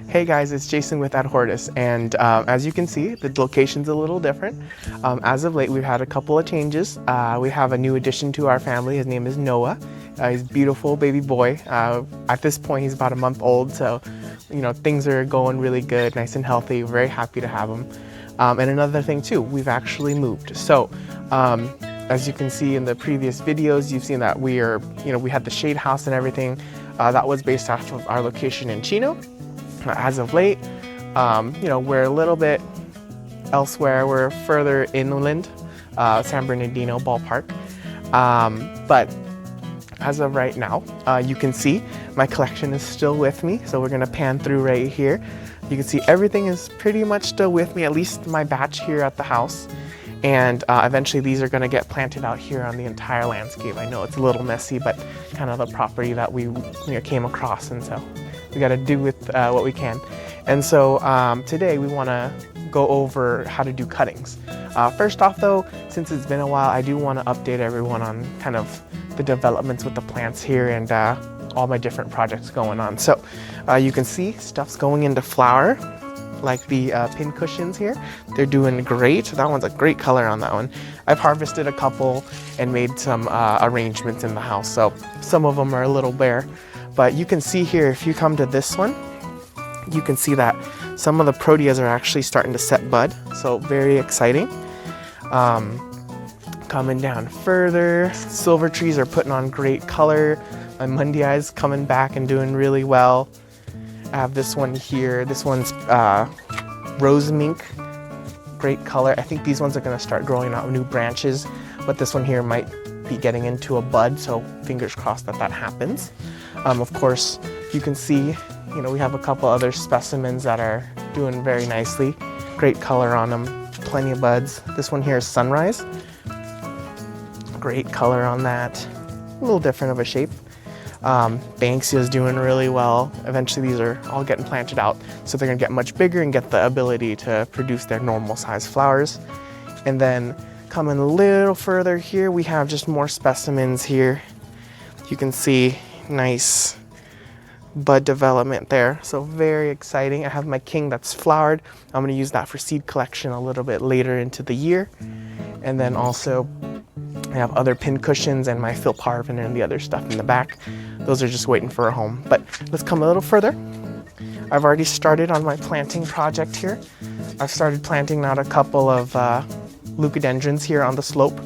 Hey guys, it's Jason with Hortus, and as you can see, the location's a little different. As of late, we've had a couple of changes. We have a new addition to our family. His name is Noah. He's a beautiful baby boy. At this point, he's about a month old, so things are going really good, nice and healthy. We're very happy to have him. And another thing too, we've actually moved. So as you can see in the previous videos, you've seen that we had the shade house and everything. That was based off of our location in Chino. As of late, we're a little bit elsewhere. We're further inland, San Bernardino ballpark. But as of right now, you can see my collection is still with me. So we're gonna pan through right here. You can see everything is pretty much still with me, at least my batch here at the house. And eventually these are gonna get planted out here on the entire landscape. I know it's a little messy, but kind of the property that we came across, and so we got to do with what we can. And so today we want to go over how to do cuttings. First off though, since it's been a while, I do want to update everyone on kind of the developments with the plants here and all my different projects going on. So you can see stuff's going into flower, like the pin cushions here. They're doing great. That one's a great color on that one. I've harvested a couple and made some arrangements in the house, so some of them are a little bare. But you can see here, if you come to this one, you can see that some of the Proteas are actually starting to set bud. So very exciting. Coming down further, silver trees are putting on great color. My Monday is coming back and doing really well. I have this one here. This one's rose mink, great color. I think these ones are gonna start growing out new branches, but this one here might be getting into a bud, so fingers crossed that that happens. Of course, you can see, we have a couple other specimens that are doing very nicely. Great color on them, plenty of buds. This one here is sunrise. Great color on that. A little different of a shape. Banksia is doing really well. Eventually these are all getting planted out, so they're gonna get much bigger and get the ability to produce their normal size flowers. And then coming a little further here, we have just more specimens here. You can see nice bud development there, so very exciting. I have my king that's flowered. I'm going to use that for seed collection a little bit later into the year. And then also I have other pin cushions and my philparvin and the other stuff in the back. Those are just waiting for a home. But let's come a little further. I've already started on my planting project here. I've started planting out a couple of leucadendrons here on the slope.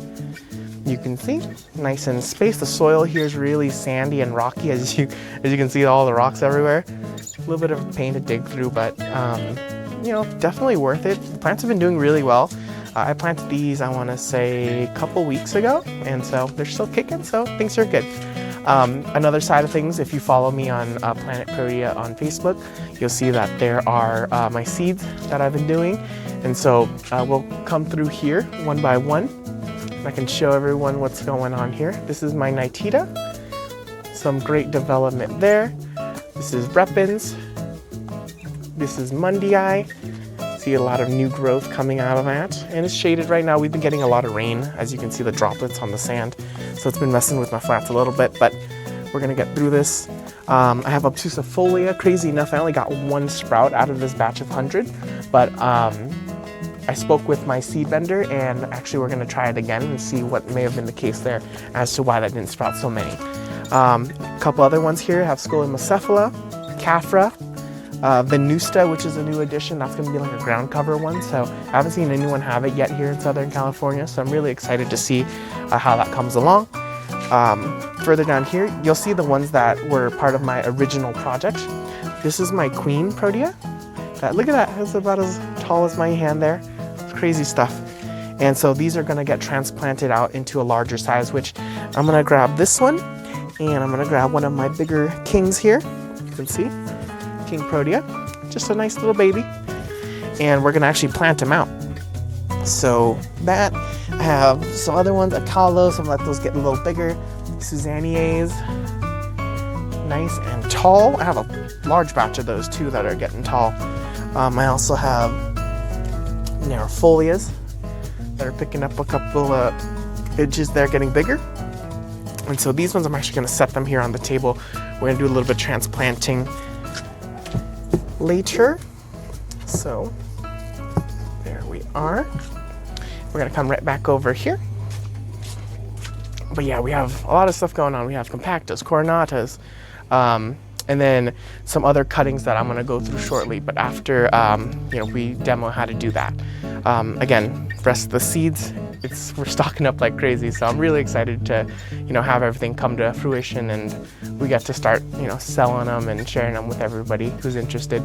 You can see, nice and spaced. The soil here is really sandy and rocky, as you can see, all the rocks everywhere. A little bit of a pain to dig through, but definitely worth it. The plants have been doing really well. I planted these, I want to say, a couple weeks ago, and so they're still kicking, so things are good. Another side of things, if you follow me on Planet Protea on Facebook, you'll see that there are my seeds that I've been doing, and so we'll come through here one by one. I can show everyone what's going on here. This is my Nitida. Some great development there. This is Repens. This is Mundii. See a lot of new growth coming out of that. And it's shaded right now. We've been getting a lot of rain, as you can see the droplets on the sand. So it's been messing with my flats a little bit, but we're gonna get through this. I have obtusifolia. Crazy enough, I only got one sprout out of this batch of 100, but I spoke with my seed vendor, and actually we're gonna try it again and see what may have been the case there as to why that didn't sprout so many. A couple other ones here have Scolimacephala, Caphra, Venusta, which is a new addition. That's gonna be like a ground cover one, so I haven't seen anyone have it yet here in Southern California, so I'm really excited to see how that comes along. Further down here, you'll see the ones that were part of my original project. This is my Queen Protea. Look at that, it's about as tall as my hand there. It's crazy stuff. And so these are gonna get transplanted out into a larger size, which I'm gonna grab this one, and I'm gonna grab one of my bigger kings here. You can see, King Protea, just a nice little baby. And we're gonna actually plant him out. So that, I have some other ones, Acalos, I'm gonna let those get a little bigger. Susanias, nice and tall. I have a large batch of those too that are getting tall. I also have Narifolias that are picking up a couple of edges there, getting bigger. And so these ones, I'm actually gonna set them here on the table. We're gonna do a little bit of transplanting later. So there we are. We're gonna come right back over here. But yeah, we have a lot of stuff going on. We have compactas, coronatas, and then some other cuttings that I'm gonna go through shortly, but after we demo how to do that. Again, rest of the seeds, we're stocking up like crazy, so I'm really excited to have everything come to fruition, and we get to start selling them and sharing them with everybody who's interested.